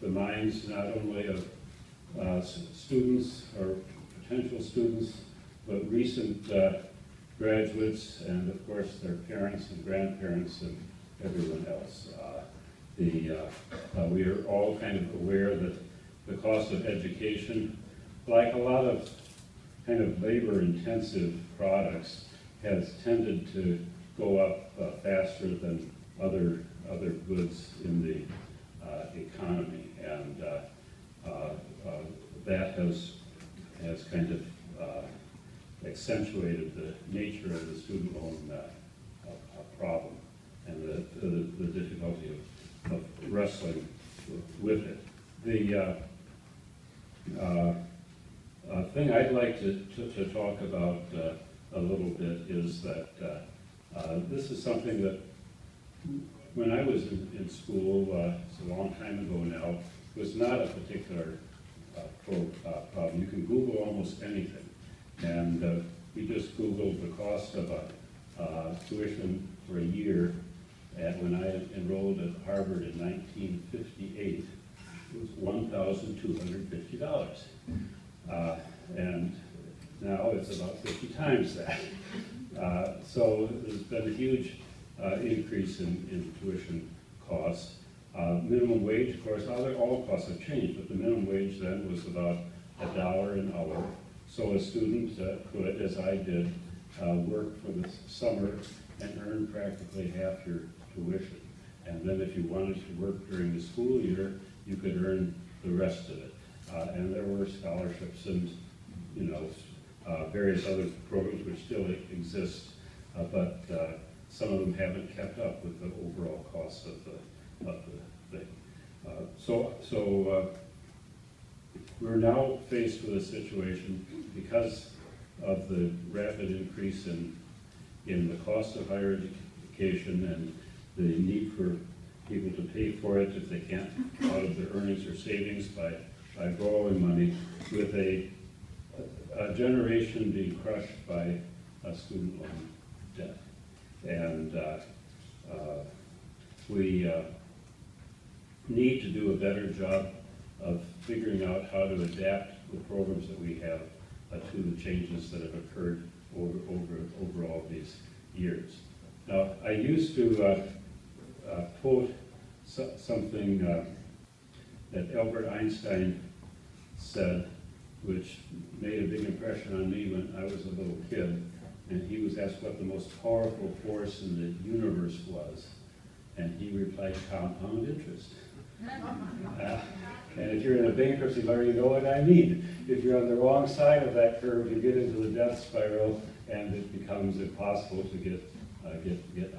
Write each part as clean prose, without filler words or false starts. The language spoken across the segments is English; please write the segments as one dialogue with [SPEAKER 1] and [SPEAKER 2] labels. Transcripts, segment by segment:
[SPEAKER 1] the minds not only of students or potential students, but recent graduates, and of course their parents and grandparents and everyone else. We are all kind of aware that the cost of education, like a lot of kind of labor-intensive products, has tended to go up faster than other goods in the economy, and that has kind of accentuated the nature of the student loan problem and the difficulty of wrestling with it. The thing I'd like to talk about a little bit is that this is something that when I was in school, it's a long time ago now, was not a particular problem. You can Google almost anything. And we just Googled the cost of a tuition for a year when I enrolled at Harvard in 1958. It was $1,250. And now it's about 50 times that. So there's been a huge increase in tuition costs. Minimum wage, of course, all costs have changed, but the minimum wage then was about $1 an hour. So a student could, as I did, work for the summer and earn practically half your tuition. And then if you wanted to work during the school year, you could earn the rest of it. And there were scholarships and, you know, various other programs which still exist, but some of them haven't kept up with the overall cost of the thing. So we're now faced with a situation because of the rapid increase in the cost of higher education and the need for people to pay for it if they can't out of their earnings or savings by borrowing money, with a generation being crushed by a student loan debt. And we need to do a better job of figuring out how to adapt the programs that we have to the changes that have occurred over all these years. Now, I used to quote something that Albert Einstein said, which made a big impression on me when I was a little kid. And he was asked what the most powerful force in the universe was, and he replied, compound interest. And if you're in a bankruptcy law, you know what I mean. If you're on the wrong side of that curve, you get into the death spiral, and it becomes impossible to get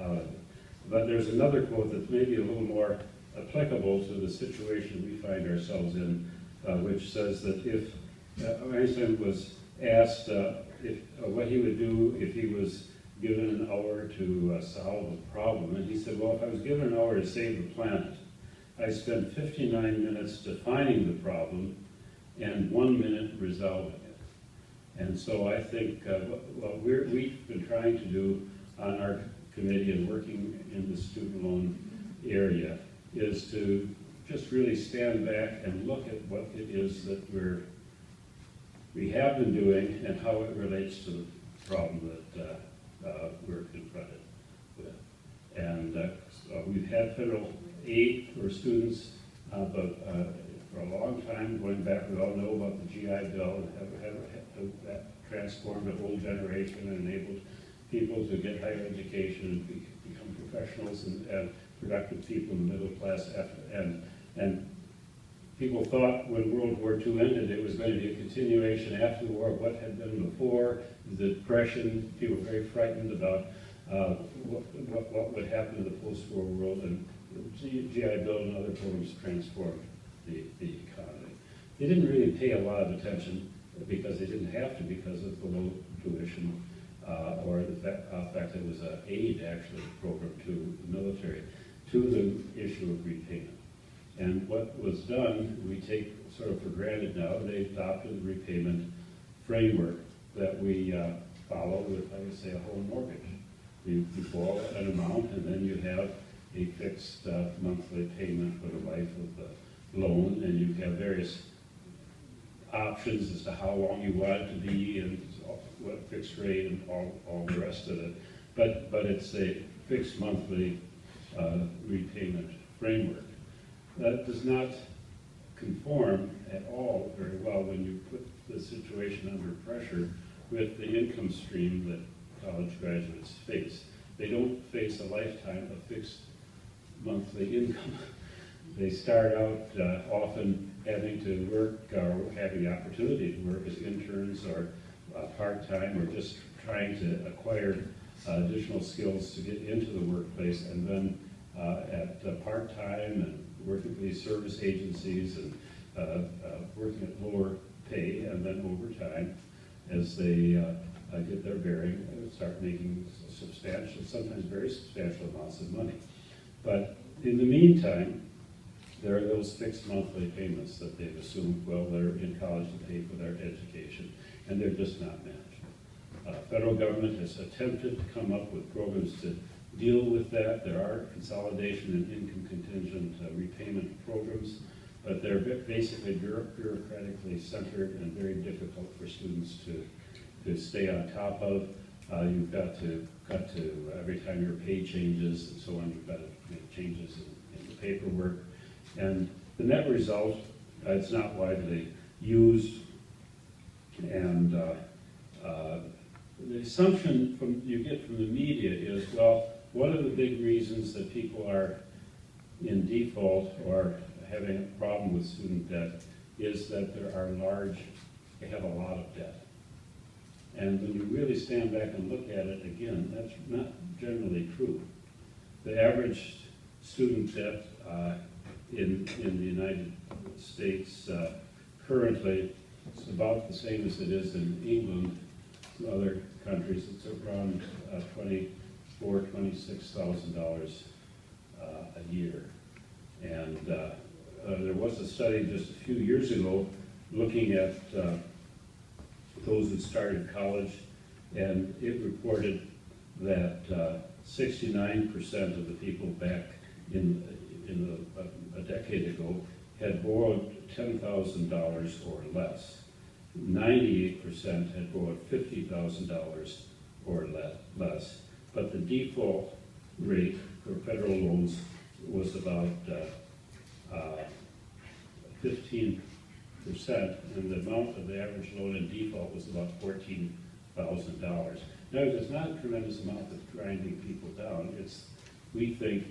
[SPEAKER 1] out of it. But there's another quote that's maybe a little more applicable to the situation we find ourselves in, which says that if Einstein was asked what he would do if he was given an hour to solve a problem, and he said, well, if I was given an hour to save the planet, I spend 59 minutes defining the problem and 1 minute resolving it. And so I think what we've been trying to do on our committee and working in the student loan area is to just really stand back and look at what it is that we have been doing and how it relates to the problem that we're confronted with. And we've had federal aid for students, but for a long time, going back, we all know about the GI Bill, and that transformed a whole generation and enabled people to get higher education and become professionals and productive people in the middle class. And people thought when World War II ended, it was going to be a continuation after the war of what had been before, the Depression. People were very frightened about what would happen in the post-war world, and the GI Bill and other programs transformed the economy. They didn't really pay a lot of attention because they didn't have to, because of the low tuition or the fact that it was an aid, actually, program to the military, to the issue of repayment. And what was done, we take sort of for granted now. They adopted the repayment framework that we follow with, I would say, a home mortgage. You borrow an amount, and then you have a fixed monthly payment for the life of loan, and you have various options as to how long you want it to be and what fixed rate and all the rest of it. But it's a fixed monthly repayment framework. That does not conform at all very well when you put the situation under pressure with the income stream that college graduates face. They don't face a lifetime of fixed monthly income. They start out often having to work or having the opportunity to work as interns or part-time or just trying to acquire additional skills to get into the workplace, and then at part-time and working for these service agencies and working at lower pay, and then over time, as they get their bearing, start making substantial, sometimes very substantial amounts of money. But in the meantime, there are those fixed monthly payments that they've assumed, well, they're in college to pay for their education, and they're just not manageable. Federal government has attempted to come up with programs to deal with that. There are consolidation and income contingent repayment programs, but they're basically bureaucratically centered and very difficult for students to stay on top of. You've got to cut to every time your pay changes and so on, you've got to make changes in the paperwork. And the net result, it's not widely used, and the assumption you get from the media is, well, one of the big reasons that people are in default or having a problem with student debt is that they have a lot of debt. And when you really stand back and look at it again, that's not generally true. The average student debt in the United States currently is about the same as it is in England and other countries. It's around $26,000 a year. And there was a study just a few years ago looking at those that started college, and it reported that 69% of the people back in a decade ago had borrowed $10,000 or less. 98% had borrowed $50,000 or less, but the default rate for federal loans was about 15%, and the amount of the average loan in default was about $14,000. Now, it's not a tremendous amount that's grinding people down. It's, we think,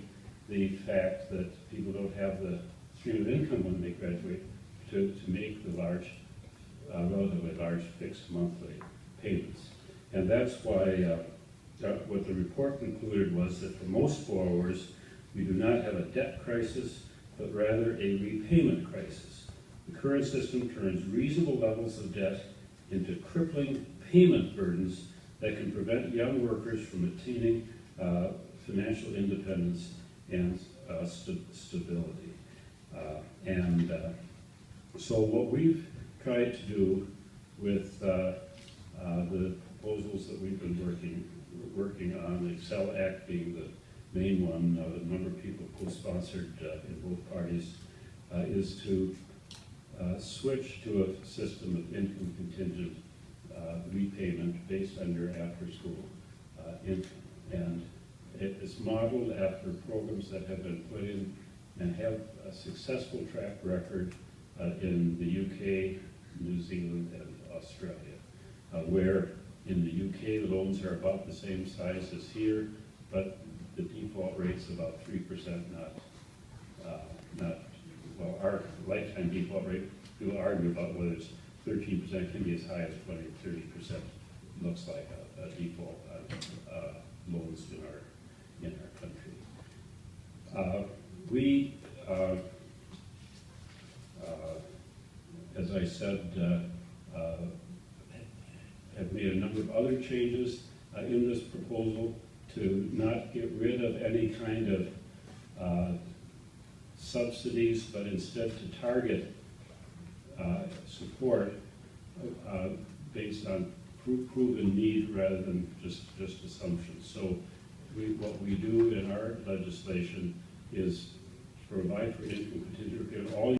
[SPEAKER 1] the fact that people don't have the stream of income when they graduate to make the relatively large fixed monthly payments. And that's why what the report concluded was that for most borrowers, we do not have a debt crisis, but rather a repayment crisis. The current system turns reasonable levels of debt into crippling payment burdens that can prevent young workers from attaining financial independence and stability. So what we've tried to do with the proposals that we've been working on, the Excel Act being the main one, a number of people co-sponsored in both parties, is to switch to a system of income contingent repayment based on your after-school income. And it is modeled after programs that have been put in and have a successful track record in the UK, New Zealand, and Australia, where in the UK the loans are about the same size as here, but the default rate's about 3%, well, our lifetime default rate, we'll argue about whether it's 13%, can be as high as 20 or 30%, looks like a default on loans in our country. We, as I said, have made a number of other changes in this proposal to not get rid of any kind of subsidies, but instead to target support based on proven need rather than just assumptions. So what we do in our legislation is provide for income contingent repayment. All